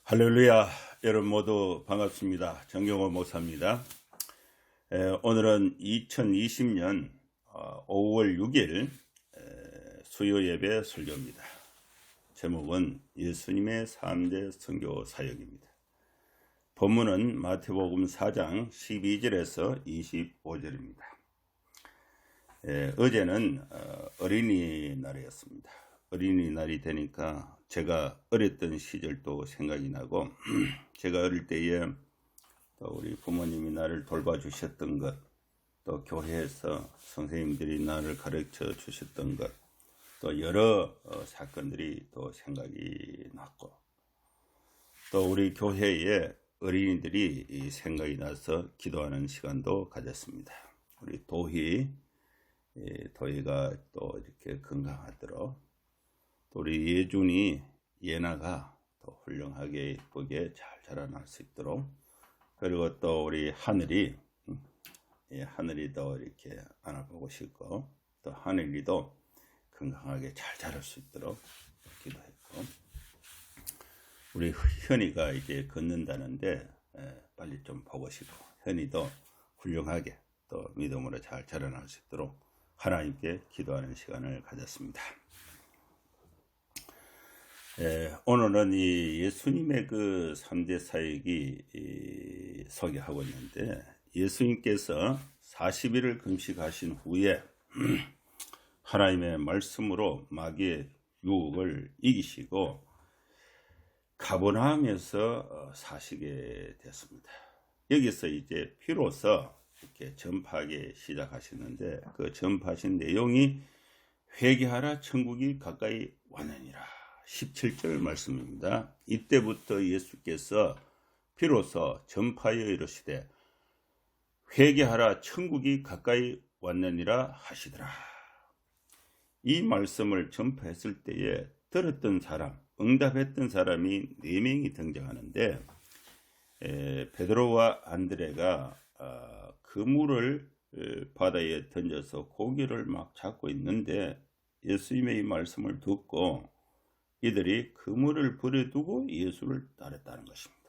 할렐루야. 여러분 모두 반갑습니다. 정경호 목사입니다. 오늘은 2020년 5월 6일 수요 예배 설교입니다. 제목은 예수님의 3대 선교 사역입니다. 본문은 마태복음 4장 12절에서 25절입니다. 어제는 어린이날이었습니다. 어린이날이 되니까 제가 어렸던 시절도 생각이 나고 제가 어릴 때에 또 우리 부모님이 나를 돌봐주셨던 것, 또 교회에서 선생님들이 나를 가르쳐 주셨던 것, 또 여러 사건들이 또 생각이 났고, 또 우리 교회에 어린이들이 생각이 나서 기도하는 시간도 가졌습니다. 우리 도희가 또 이렇게 건강하도록, 또 우리 예나가 또 훌륭하게 예쁘게 잘 자라날 수 있도록, 그리고 또 우리 하늘이도 이렇게 안아보고 싶고, 또 하늘이도 건강하게 잘 자랄 수 있도록 기도했고, 우리 현이가 이제 걷는다는데 빨리 좀 보고 싶고, 현이도 훌륭하게 또 믿음으로 잘 자라날 수 있도록 하나님께 기도하는 시간을 가졌습니다. 오늘은 이 예수님의 그 3대 사역이 소개하고 있는데, 예수님께서 40일을 금식하신 후에 하나님의 말씀으로 마귀의 유혹을 이기시고 가버나움에서 사시게 됐습니다. 여기서 이제 비로소 이렇게 전파하기 시작하시는데, 그 전파하신 내용이 회개하라 천국이 가까이 왔느니라 17절 말씀입니다. 이때부터 예수께서 비로소 전파하여 이르시되 회개하라 천국이 가까이 왔느니라 하시더라. 이 말씀을 전파했을 때에 들었던 사람, 응답했던 사람이 4명이 등장하는데, 베드로와 안드레가 그물을 바다에 던져서 고기를 막 잡고 있는데 예수님의 이 말씀을 듣고 이들이 그물을 버려두고 예수를 따랐다는 것입니다.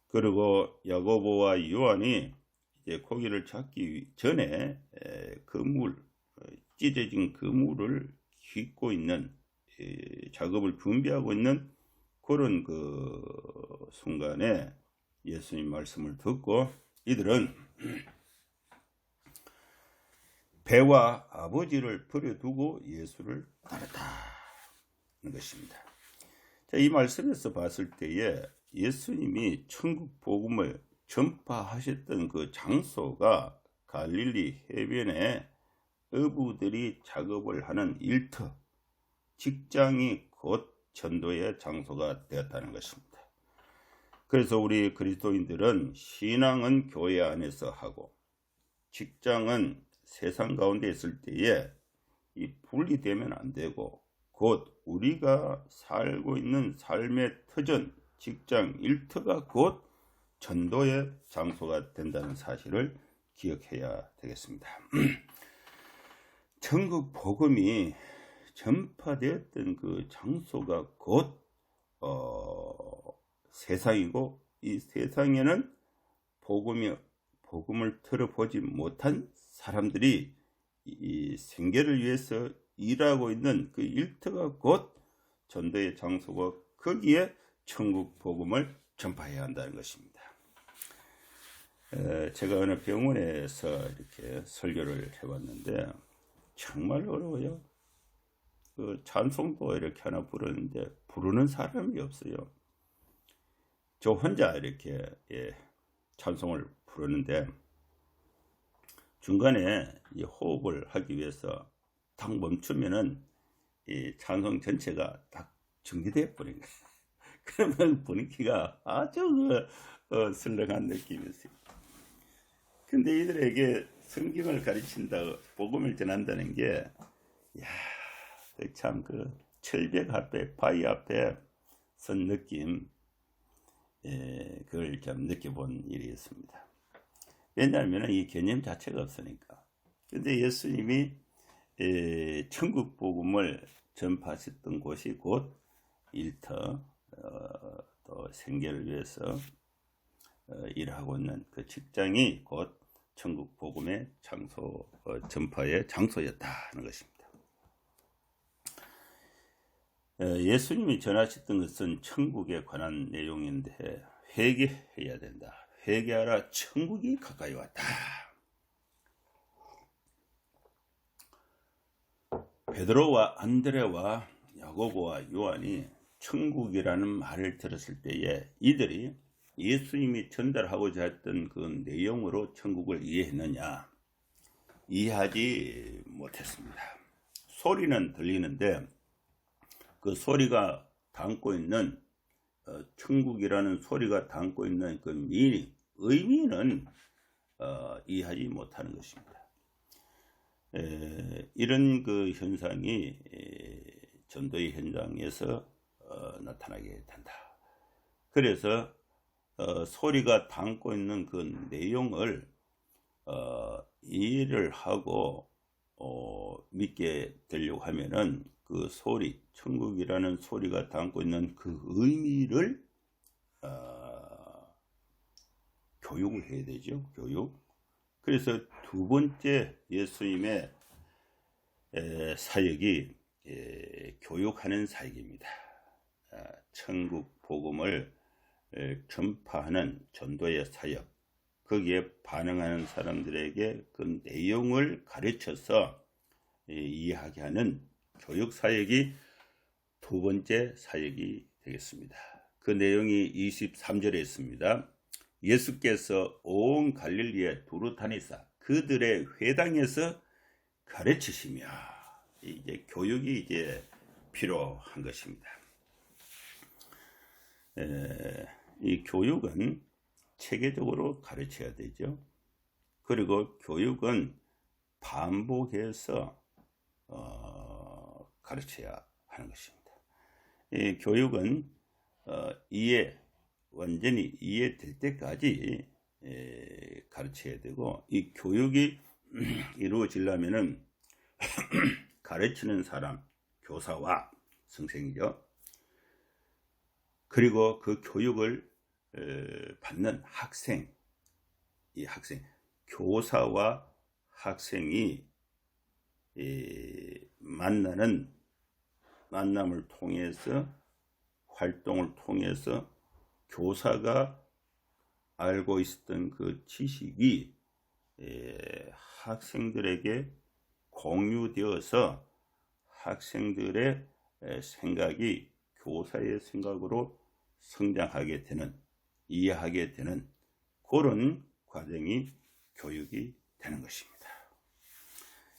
그리고 야고보와 요한이 이제 고기를 잡기 전에 찢어진 그물을 깃고 있는 작업을 준비하고 있는 그런 그 순간에 예수님 말씀을 듣고 이들은 배와 아버지를 버려두고 예수를 따랐다 는 것입니다. 자, 이 말씀에서 봤을 때에 예수님이 천국 복음을 전파하셨던 그 장소가 갈릴리 해변에 어부들이 작업을 하는 일터, 직장이 곧 전도의 장소가 되었다는 것입니다. 그래서 우리 그리스도인들은 신앙은 교회 안에서 하고 직장은 세상 가운데 있을 때에 이 분리되면 안 되고, 곧 우리가 살고 있는 삶의 터전, 직장, 일터가 곧 전도의 장소가 된다는 사실을 기억해야 되겠습니다. 천국 복음이 전파되었던 그 장소가 곧 세상이고, 이 세상에는 복음을 들어보지 못한 사람들이 이 생계를 위해서 일하고 있는 그 일터가 곧 전도의 장소고, 거기에 천국 복음을 전파해야 한다는 것입니다. 제가 어느 병원에서 이렇게 설교를 해봤는데 정말 어려워요. 그 찬송도 이렇게 하나 부르는데 부르는 사람이 없어요. 저 혼자 이렇게 찬송을 부르는데 중간에 이 호흡을 하기 위해서 딱 멈추면은 이 찬송 전체가 딱 정지되어 버린 거예요. 그러면 분위기가 아주 설렁한 느낌이 있어요. 근데 이들에게 성경을 가르친다, 복음을 전한다는 게, 참 그 철벽 앞에, 바위 앞에 선 느낌, 그걸 좀 느껴본 일이었습니다. 왜냐하면 이 개념 자체가 없으니까. 근데 예수님이 천국 복음을 전파하셨던 곳이 곧 일터, 또 생계를 위해서 일하고 있는 그 직장이 곧 천국 복음의 장소, 전파의 장소였다 하는 것입니다. 예수님이 전하셨던 것은 천국에 관한 내용인데 회개해야 된다. 회개하라, 천국이 가까이 왔다. 베드로와 안드레와 야고보와 요한이 천국이라는 말을 들었을 때에 이들이 예수님이 전달하고자 했던 그 내용으로 천국을 이해했느냐? 이해하지 못했습니다. 소리는 들리는데 그 소리가 담고 있는 천국이라는 소리가 담고 있는 그 미닝, 의미는 이해하지 못하는 것입니다. 이런 그 현상이 전도의 현장에서 나타나게 된다. 그래서 소리가 담고 있는 그 내용을 이해를 하고 믿게 되려고 하면은 그 소리, 천국이라는 소리가 담고 있는 그 의미를 교육을 해야 되죠. 교육. 그래서 두 번째 예수님의 사역이 교육하는 사역입니다. 천국 복음을 전파하는 전도의 사역, 거기에 반응하는 사람들에게 그 내용을 가르쳐서 이해하게 하는 교육 사역이 두 번째 사역이 되겠습니다. 그 내용이 23절에 있습니다. 예수께서 온 갈릴리에 두루 다니사 그들의 회당에서 가르치시며, 이제 교육이 이제 필요한 것입니다. 이 교육은 체계적으로 가르쳐야 되죠. 그리고 교육은 반복해서 가르쳐야 하는 것입니다. 이 교육은 완전히 이해될 때까지 가르쳐야 되고, 이 교육이 이루어지려면은 가르치는 사람, 교사와 선생이죠. 그리고 그 교육을 받는 학생, 이 학생, 교사와 학생이 만남을 통해서, 활동을 통해서 교사가 알고 있었던 그 지식이 학생들에게 공유되어서 학생들의 생각이 교사의 생각으로 성장하게 되는, 이해하게 되는 그런 과정이 교육이 되는 것입니다.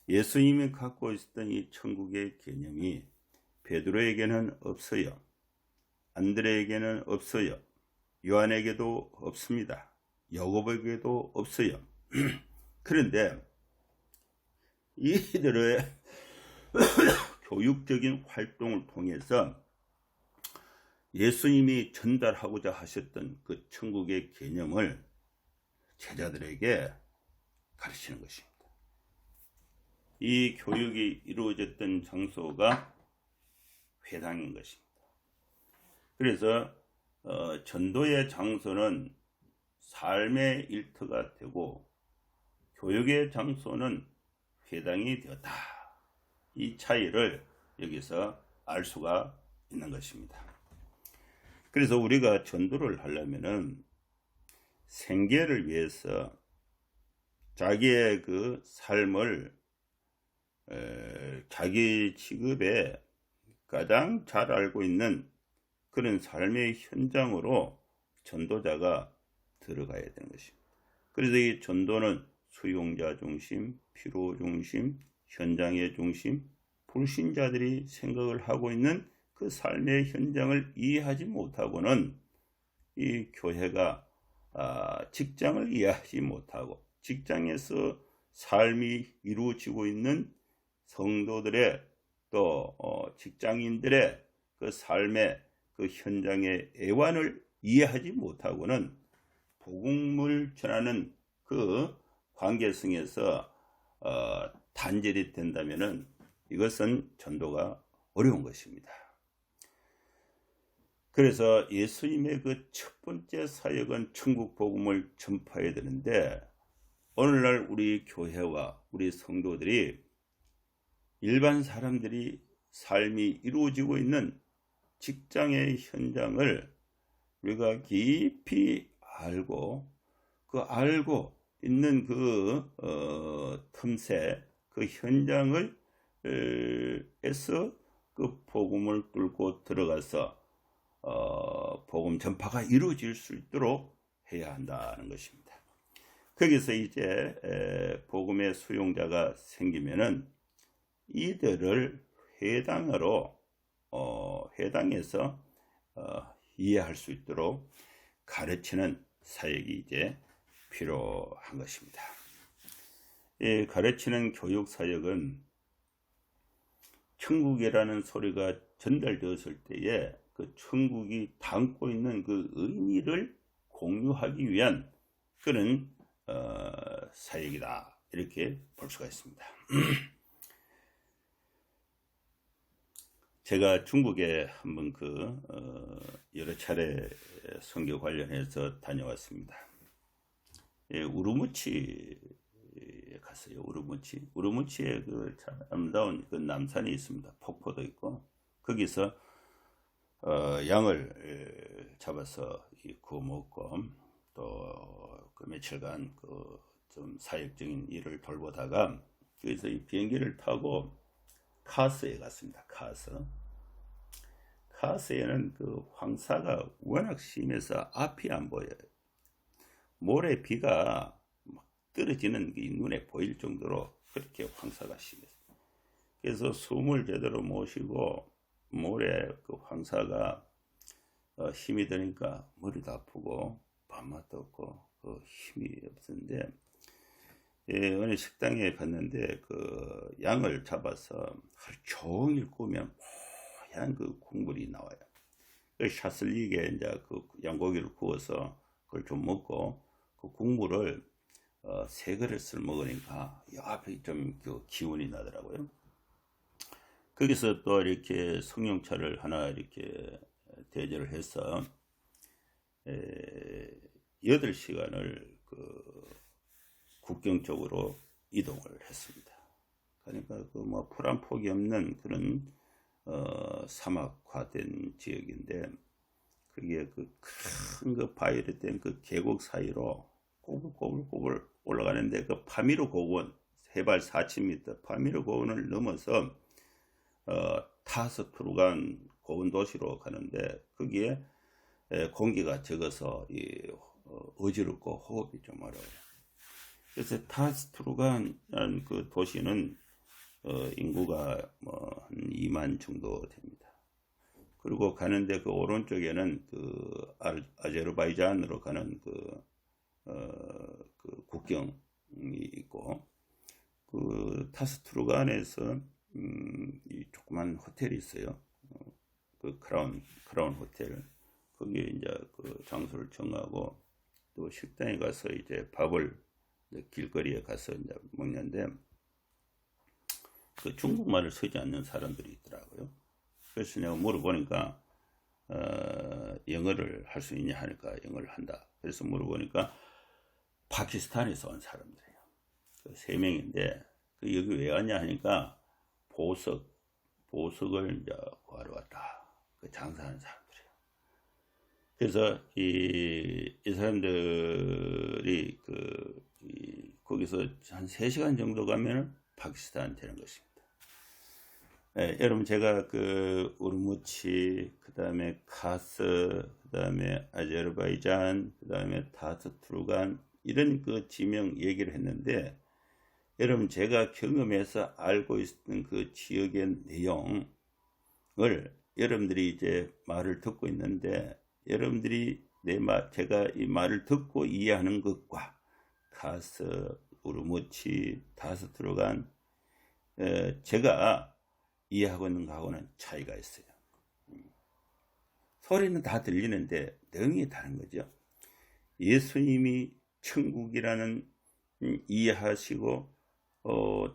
예수님이 갖고 있었던 이 천국의 개념이 베드로에게는 없어요. 안드레에게는 없어요. 요한에게도 없습니다. 야고보에게도 없어요. 그런데 이들의 교육적인 활동을 통해서 예수님이 전달하고자 하셨던 그 천국의 개념을 제자들에게 가르치는 것입니다. 이 교육이 이루어졌던 장소가 회당인 것입니다. 그래서 전도의 장소는 삶의 일터가 되고 교육의 장소는 회당이 되었다. 이 차이를 여기서 알 수가 있는 것입니다. 그래서 우리가 전도를 하려면은 생계를 위해서 자기의 그 삶을 자기 직업에 가장 잘 알고 있는 그런 삶의 현장으로 전도자가 들어가야 되는 것입니다. 그래서 이 전도는 수용자 중심, 필요 중심, 현장의 중심, 불신자들이 생각을 하고 있는 그 삶의 현장을 이해하지 못하고는 이 교회가 직장을 이해하지 못하고 직장에서 삶이 이루어지고 있는 성도들의 또 직장인들의 그 삶의 그 현장의 애환을 이해하지 못하고는 복음을 전하는 그 관계성에서 단절이 된다면은 이것은 전도가 어려운 것입니다. 그래서 예수님의 그 첫 번째 사역은 천국 복음을 전파해야 되는데, 오늘날 우리 교회와 우리 성도들이 일반 사람들이 삶이 이루어지고 있는 직장의 현장을 우리가 깊이 알고 있는 틈새 그 현장을 에서 그 복음을 뚫고 들어가서 복음 전파가 이루어질 수 있도록 해야 한다는 것입니다. 거기서 이제 복음의 수용자가 생기면은 이들을 회당에서 이해할 수 있도록 가르치는 사역이 이제 필요한 것입니다. 이 가르치는 교육 사역은 천국이라는 소리가 전달되었을 때에 그 천국이 담고 있는 그 의미를 공유하기 위한 그런 사역이다, 이렇게 볼 수가 있습니다. 제가 중국에 한번 여러 차례 선교 관련해서 다녀왔습니다. 우르무치에 갔어요. 우르무치에 그 아름다운 그 남산이 있습니다. 폭포도 있고, 거기서 양을 잡아서 구워 먹고, 또 그 며칠간 좀 사역적인 일을 돌보다가 거기서 이 비행기를 타고 카스에 갔습니다. 카스에는 그 황사가 워낙 심해서 앞이 안 보여요. 모래 비가 막 떨어지는 게 눈에 보일 정도로 그렇게 황사가 심했어요. 그래서 숨을 제대로 못 쉬고 모래 그 황사가 힘이 드니까 머리도 아프고 밥맛도 없고 힘이 없었는데, 어느 식당에 갔는데 그 양을 잡아서 하루 종일 구우면 뽀얀 그 국물이 나와요. 그 샤슬릭에 이제 그 양고기를 구워서 그걸 좀 먹고 그 국물을 3그릇을 먹으니까 앞에 좀 그 기운이 나더라고요. 거기서 또 이렇게 성령차를 하나 이렇게 대절을 해서 8시간을 국경 쪽으로 이동을 했습니다. 그러니까 풀 한 폭이 없는 그런 사막화된 지역인데, 그게 큰 바위로 된 계곡 사이로 꼬불꼬불 올라가는데, 그 파미르 고원, 해발 4,000m 파미르 고원을 넘어서 타스투르간 고원 도시로 가는데, 거기에 공기가 적어서 어지럽고 호흡이 좀 어려워요. 그래서 타스투르간이라는 그 도시는 인구가 한 2만 정도 됩니다. 그리고 가는데 그 오른쪽에는 그 아제르바이잔으로 가는 그 국경이 있고, 그 타스투르간에서 이 조그만 호텔이 있어요. 그 크라운 호텔. 거기에 이제 그 장소를 정하고, 또 식당에 가서 이제 밥을 길거리에 가서 이제 먹는데, 그 중국말을 쓰지 않는 사람들이 있더라고요. 그래서 내가 물어보니까 영어를 할 수 있냐 하니까 영어를 한다. 그래서 물어보니까 파키스탄에서 온 사람들이에요. 3명인데 여기 왜 왔냐 하니까 보석을 이제 구하러 왔다. 장사하는 사람들이에요. 그래서 이 사람들이 거기서 한 3시간 정도 가면 파키스탄 되는 것입니다. 여러분, 제가 우르무치, 그 다음에 카스, 그 다음에 아제르바이잔, 그 다음에 타스투르간, 이런 지명 얘기를 했는데, 여러분, 제가 경험해서 알고 있는 그 지역의 내용을 여러분들이 이제 말을 듣고 있는데, 여러분들이 제가 이 말을 듣고 이해하는 것과 카스, 우르무치, 타스투르간, 제가 이해하고 있는 것하고는 차이가 있어요. 소리는 다 들리는데 내용이 다른 거죠. 예수님이 천국이라는 이해하시고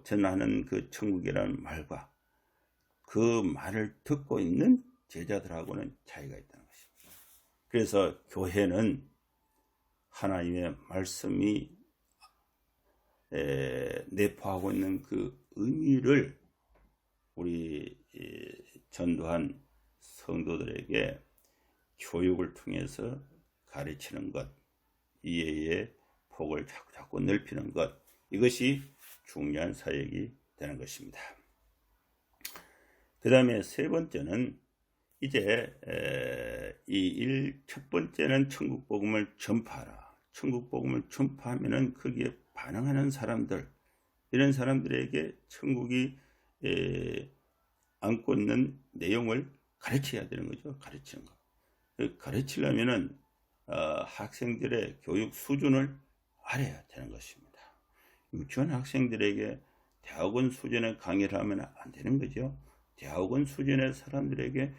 전하는 그 천국이라는 말과 그 말을 듣고 있는 제자들하고는 차이가 있다는 것입니다. 그래서 교회는 하나님의 말씀이 내포하고 있는 그 의미를 우리 전도한 성도들에게 교육을 통해서 가르치는 것, 이해의 폭을 자꾸 넓히는 것, 이것이 중요한 사역이 되는 것입니다. 그 다음에 세 번째는 이제 첫 번째는 천국 복음을 전파하라. 천국 복음을 전파하면은 거기에 반응하는 사람들, 이런 사람들에게 천국이 안고 있는 내용을 가르쳐야 되는 거죠. 가르치는 거. 가르치려면은 학생들의 교육 수준을 알아야 되는 것입니다. 유치원 학생들에게 대학원 수준의 강의를 하면 안 되는 거죠. 대학원 수준의 사람들에게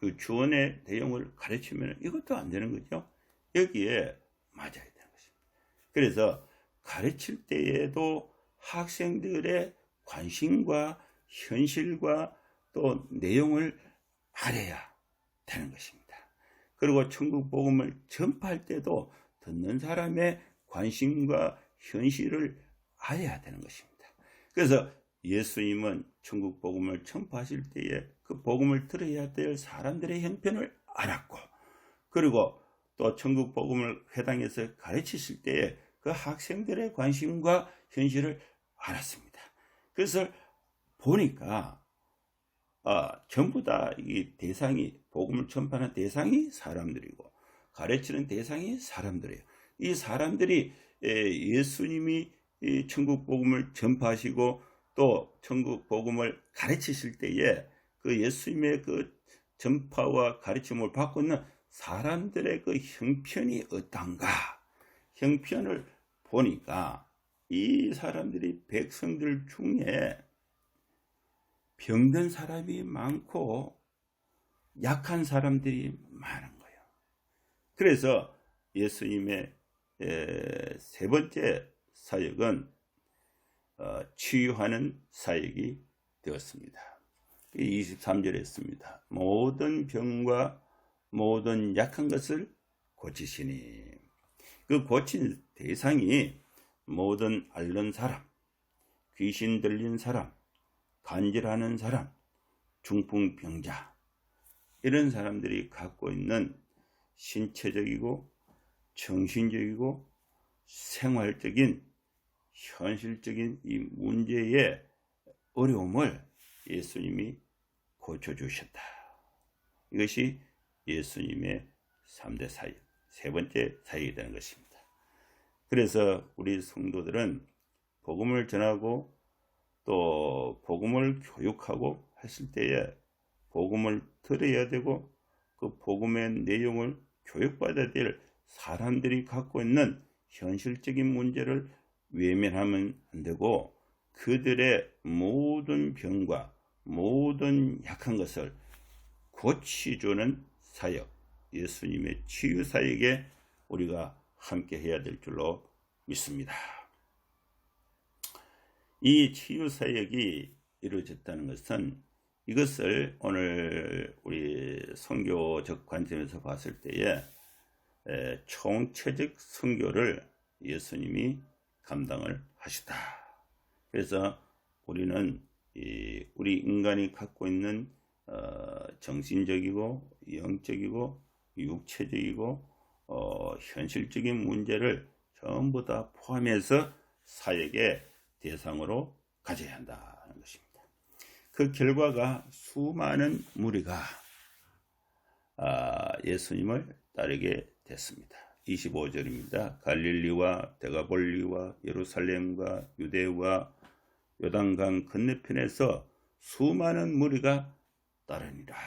유치원의 내용을 가르치면 이것도 안 되는 거죠. 여기에 맞아야 되는 것입니다. 그래서 가르칠 때에도 학생들의 관심과 현실과 또 내용을 알아야 되는 것입니다. 그리고 천국 복음을 전파할 때도 듣는 사람의 관심과 현실을 알아야 되는 것입니다. 그래서 예수님은 천국 복음을 전파하실 때에 그 복음을 들어야 될 사람들의 형편을 알았고, 그리고 또 천국 복음을 회당에서 가르치실 때에 그 학생들의 관심과 현실을 알았습니다. 그래서 보니까 전부 다 이 대상이, 복음을 전파하는 대상이 사람들이고 가르치는 대상이 사람들이에요. 이 사람들이 예수님이 천국 복음을 전파하시고 또 천국 복음을 가르치실 때에 그 예수님의 그 전파와 가르침을 받고 있는 사람들의 그 형편이 어떤가, 형편을 보니까 이 사람들이 백성들 중에 병든 사람이 많고 약한 사람들이 많은 거예요. 그래서 예수님의 세 번째 사역은 치유하는 사역이 되었습니다. 23절에 있습니다. 모든 병과 모든 약한 것을 고치시니, 그 고친 대상이 모든 앓는 사람, 귀신 들린 사람, 간질하는 사람, 중풍병자, 이런 사람들이 갖고 있는 신체적이고 정신적이고 생활적인 현실적인 이 문제의 어려움을 예수님이 고쳐주셨다. 이것이 예수님의 3대 사역, 세 번째 사역이 되는 것입니다. 그래서 우리 성도들은 복음을 전하고 또 복음을 교육하고 했을 때에 복음을 들어야 되고 그 복음의 내용을 교육받아야 될 사람들이 갖고 있는 현실적인 문제를 외면하면 안 되고 그들의 모든 병과 모든 약한 것을 고치주는 사역, 예수님의 치유 사역에 우리가 함께 해야 될 줄로 믿습니다. 이 치유 사역이 이루어졌다는 것은 이것을 오늘 우리 선교적 관점에서 봤을 때에 총체적 선교를 예수님이 감당을 하시다. 그래서 우리는 우리 인간이 갖고 있는 정신적이고 영적이고 육체적이고 현실적인 문제를 전부 다 포함해서 사역의 대상으로 가져야 한다는 것입니다. 그 결과가 수많은 무리가 예수님을 따르게 됐습니다. 25절입니다. 갈릴리와 데가볼리와 예루살렘과 유대와 요단강 건너편에서 수많은 무리가 따르니라.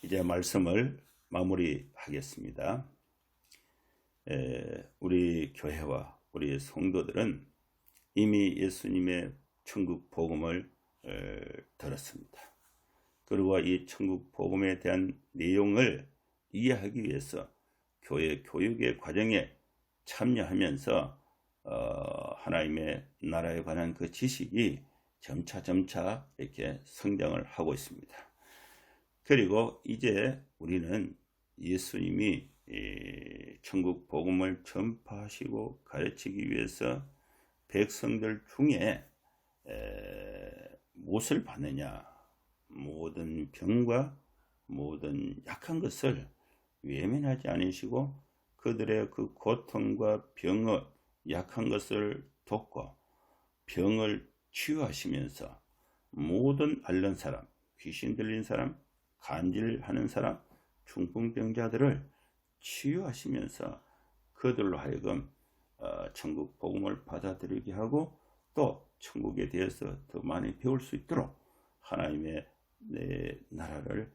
이제 말씀을 마무리하겠습니다. 우리 교회와 우리 성도들은 이미 예수님의 천국 복음을 들었습니다. 그리고 이 천국 복음에 대한 내용을 이해하기 위해서 교회 교육의 과정에 참여하면서 하나님의 나라에 관한 그 지식이 점차 이렇게 성장을 하고 있습니다. 그리고 이제 우리는 예수님이 천국 복음을 전파하시고 가르치기 위해서 백성들 중에 무엇을 받느냐? 모든 병과 모든 약한 것을 외면하지 않으시고 그들의 그 고통과 병을 약한 것을 돕고 병을 치유하시면서 모든 앓는 사람, 귀신 들린 사람, 간질하는 사람, 중풍병자들을 치유하시면서 그들로 하여금 천국 복음을 받아들이게 하고 또 천국에 대해서 더 많이 배울 수 있도록 하나님의 나라를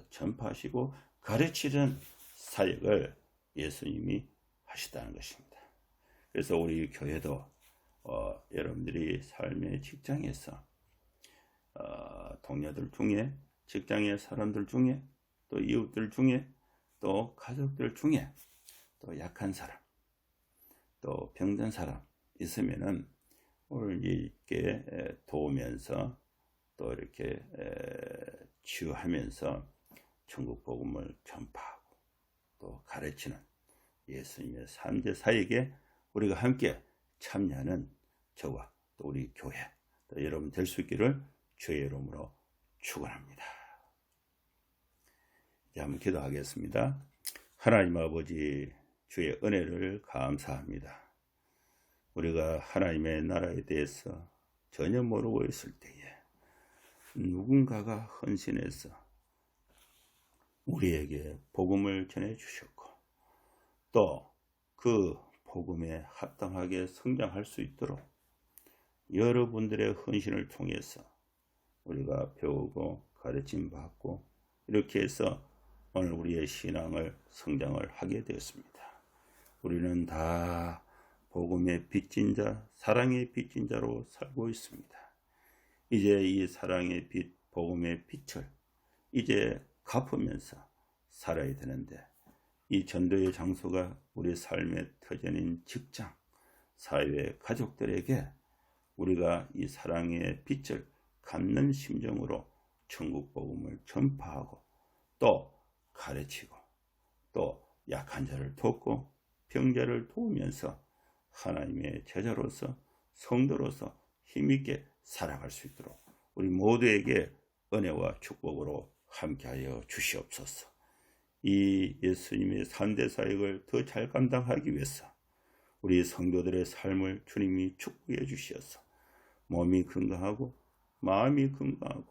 전파하시고 가르치는 사역을 예수님이 하시다는 것입니다. 그래서 우리 교회도 여러분들이 삶의 직장에서 동료들 중에, 직장의 사람들 중에, 또 이웃들 중에, 또 가족들 중에 또 약한 사람, 또 병든 사람 있으면은 오늘 이렇게 도우면서 또 이렇게 치유하면서 천국 복음을 전파하고 또 가르치는 예수님의 3대 사역에 우리가 함께 참여하는 저와 또 우리 교회 또 여러분 될 수 있기를 주의 이름으로 축원합니다. 이제 한번 기도하겠습니다. 하나님 아버지, 주의 은혜를 감사합니다. 우리가 하나님의 나라에 대해서 전혀 모르고 있을 때에 누군가가 헌신해서 우리에게 복음을 전해 주셨고 또 그 복음에 합당하게 성장할 수 있도록 여러분들의 헌신을 통해서 우리가 배우고 가르침 받고 이렇게 해서 오늘 우리의 신앙을 성장을 하게 되었습니다. 우리는 다 복음의 빚진 자, 사랑의 빚진 자로 살고 있습니다. 이제 이 사랑의 빛, 복음의 빛을 이제 갚으면서 살아야 되는데 이 전도의 장소가 우리 삶의 터전인 직장, 사회, 가족들에게 우리가 이 사랑의 빛을 갚는 심정으로 천국 복음을 전파하고 또 가르치고 또 약한 자를 돕고 병자를 도우면서 하나님의 제자로서 성도로서 힘있게 살아갈 수 있도록 우리 모두에게 은혜와 축복으로 함께하여 주시옵소서. 이 예수님의 3대 사역을 더 잘 감당하기 위해서 우리 성도들의 삶을 주님이 축복해 주시어서 몸이 건강하고 마음이 건강하고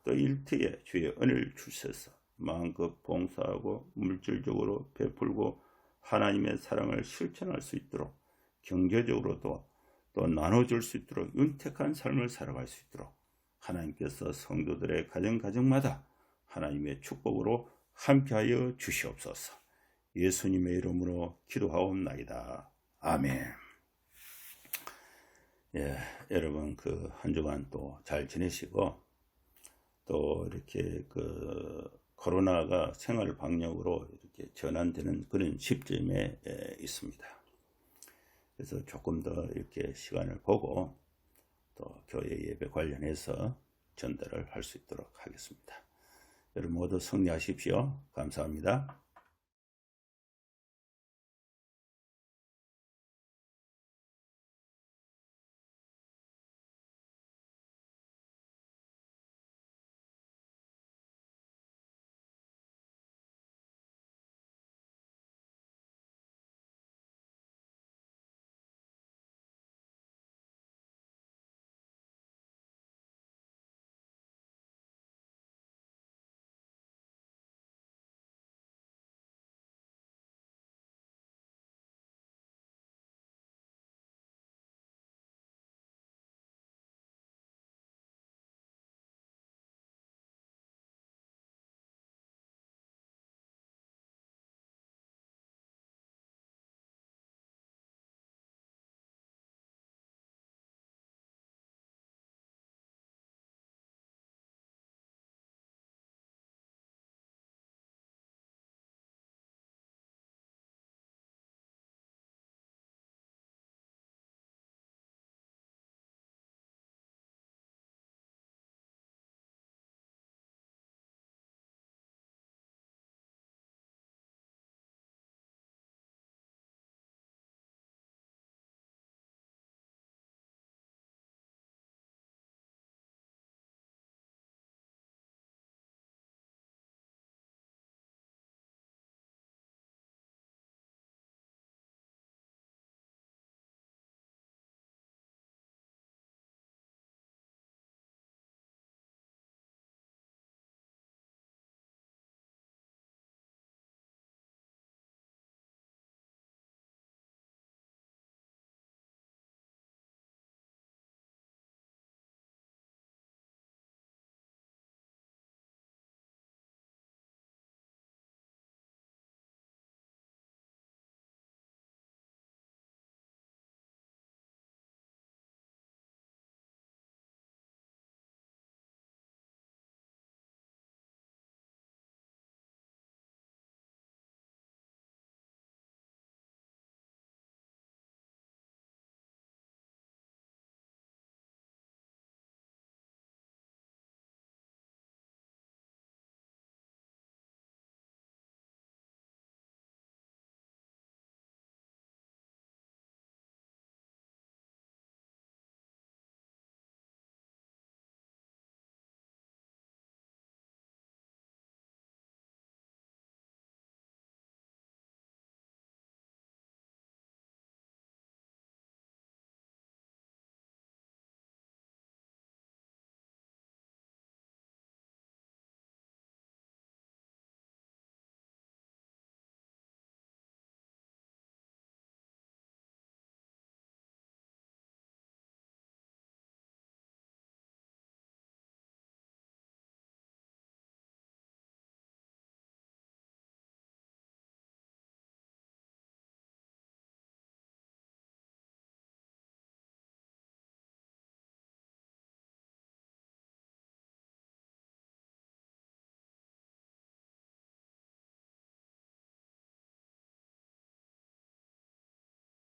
또 일터에 주의 은혜를 주셔서 마음껏 봉사하고 물질적으로 베풀고 하나님의 사랑을 실천할 수 있도록 경제적으로도 또 나눠줄 수 있도록 윤택한 삶을 살아갈 수 있도록 하나님께서 성도들의 가정마다 하나님의 축복으로 함께하여 주시옵소서. 예수님의 이름으로 기도하옵나이다. 아멘. 여러분 한 주간 또 잘 지내시고 또 이렇게 코로나가 생활 방역으로 이렇게 전환되는 그런 시점에 있습니다. 그래서 조금 더 이렇게 시간을 보고 또 교회 예배 관련해서 전달을 할 수 있도록 하겠습니다. 여러분 모두 승리하십시오. 감사합니다.